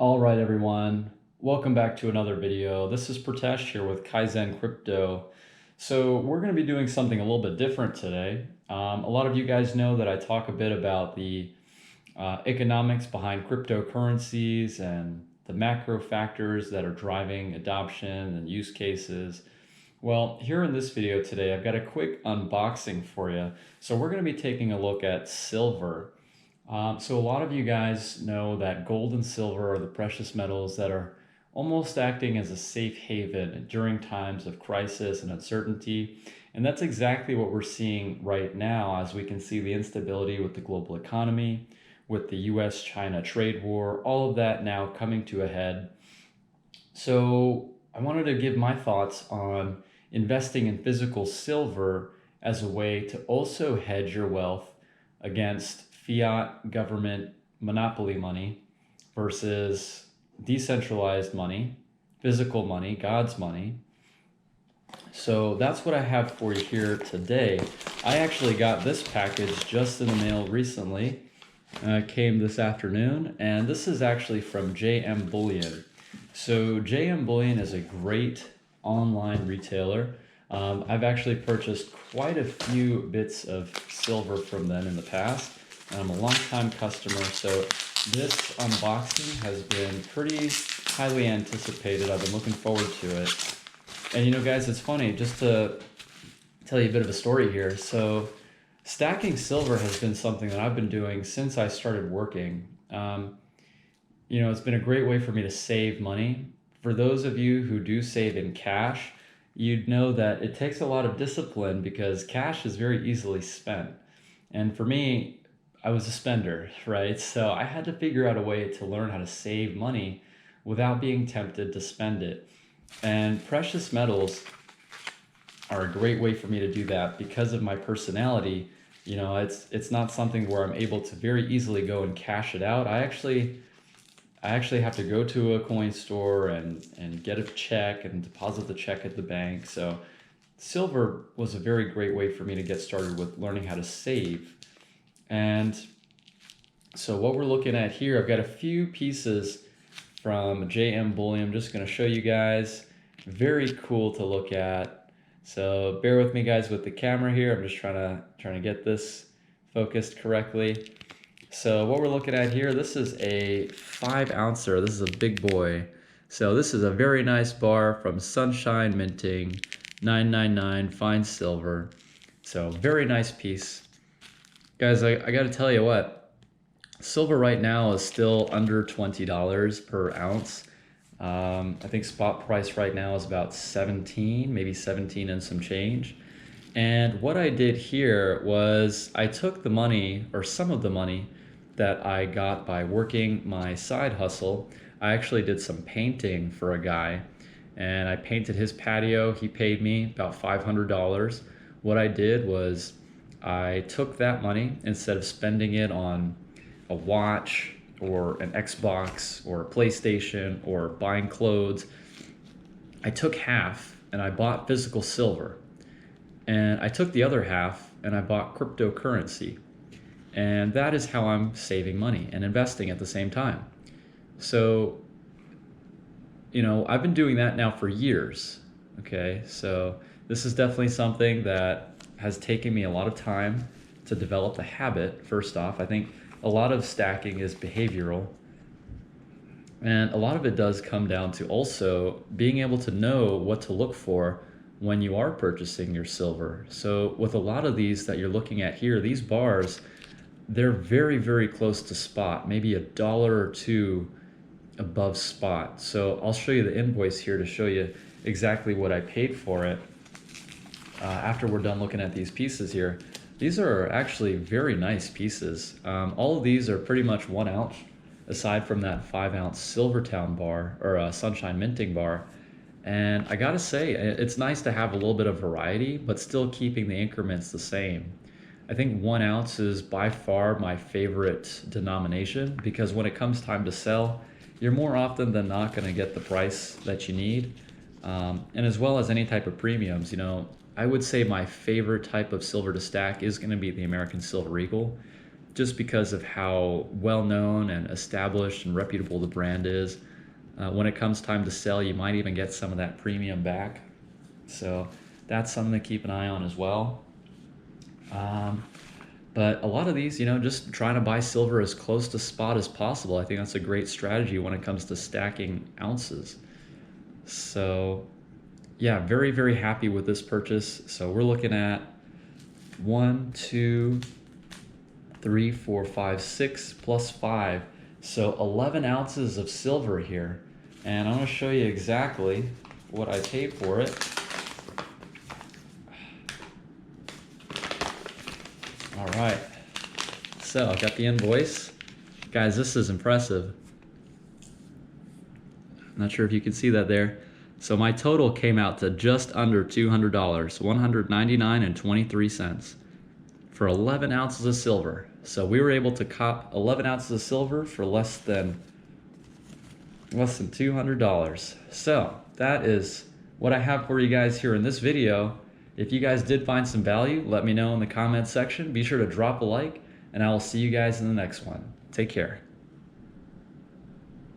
All right, everyone. Welcome back to another video. This is Pratesh here with Kaizen Crypto. So we're going to be doing something a little bit different today. A lot of you guys know that I talk a bit about the economics behind cryptocurrencies and the macro factors that are driving adoption and use cases. Well, here in this video today, I've got a quick unboxing for you. So we're going to be taking a look at silver. So a lot of you guys know that gold and silver are the precious metals that are almost acting as a safe haven during times of crisis and uncertainty. And that's exactly what we're seeing right now, as we can see the instability with the global economy, with the US-China trade war, all of that now coming to a head. So I wanted to give my thoughts on investing in physical silver as a way to also hedge your wealth against fiat government monopoly money versus decentralized money, physical money, God's money. So that's what I have for you here today. I actually got this package just in the mail recently. Came this afternoon, and this is actually from JM Bullion. So JM Bullion is a great online retailer. I've actually purchased quite a few bits of silver from them in the past. I'm a longtime customer, so this unboxing has been pretty highly anticipated. I've been looking forward to it. And you know, guys, it's funny, just to tell you a bit of a story here. So stacking silver has been something that I've been doing since I started working. You know, it's been a great way for me to save money. For those of you who do save in cash, you'd know that it takes a lot of discipline because cash is very easily spent. And for me, I was a spender, right? So I had to figure out a way to learn how to save money without being tempted to spend it. And precious metals are a great way for me to do that because of my personality. You know, it's not something where I'm able to very easily go and cash it out. I actually have to go to a coin store and get a check and deposit the check at the bank. So silver was a very great way for me to get started with learning how to save. And so what we're looking at here, I've got a few pieces from JM Bullion. I'm just going to show you guys. Very cool to look at. So bear with me, guys, with the camera here. I'm just trying to get this focused correctly. So what we're looking at here, this is a 5-ouncer. This is a big boy. So this is a very nice bar from Sunshine Minting, 999 fine silver. So very nice piece. Guys, I got to tell you what, silver right now is still under $20 per ounce. I think spot price right now is about 17, maybe 17 and some change. And what I did here was I took the money, or some of the money, that I got by working my side hustle. I actually did some painting for a guy, and I painted his patio. He paid me about $500. What I did was I took that money, instead of spending it on a watch or an Xbox or a PlayStation or buying clothes, I took half and I bought physical silver. And I took the other half and I bought cryptocurrency. And that is how I'm saving money and investing at the same time. So, you know, I've been doing that now for years. Okay, so this is definitely something that has taken me a lot of time to develop the habit. First off, I think a lot of stacking is behavioral. And a lot of it does come down to also being able to know what to look for when you are purchasing your silver. So with a lot of these that you're looking at here, these bars, they're very, very close to spot, maybe $1 or $2 above spot. So I'll show you the invoice here to show you exactly what I paid for it. After we're done looking at these pieces here, these are actually very nice pieces. All of these are pretty much 1 ounce, aside from that 5-ounce Silvertown bar, or Sunshine Minting bar. And I gotta say, it's nice to have a little bit of variety, but still keeping the increments the same. I think 1 ounce is by far my favorite denomination, because when it comes time to sell, you're more often than not gonna get the price that you need. And as well as any type of premiums, you know, I would say my favorite type of silver to stack is gonna be the American Silver Eagle. just because of how well known and established and reputable the brand is. When it comes time to sell, you might even get some of that premium back. So that's something to keep an eye on as well. But a lot of these, just trying to buy silver as close to spot as possible. I think that's a great strategy when it comes to stacking ounces. So yeah, very, very happy with this purchase. So we're looking at 1, 2, 3, 4, 5, 6 plus 5. So 11 ounces of silver here. And I'm going to show you exactly what I paid for it. All right, so I've got the invoice. Guys, this is impressive. I'm not sure if you can see that there. So my total came out to just under $200, $199.23 for 11 ounces of silver. So we were able to cop 11 ounces of silver for less than $200. So that is what I have for you guys here in this video. If you guys did find some value, let me know in the comments section. Be sure to drop a like, and I will see you guys in the next one. Take care.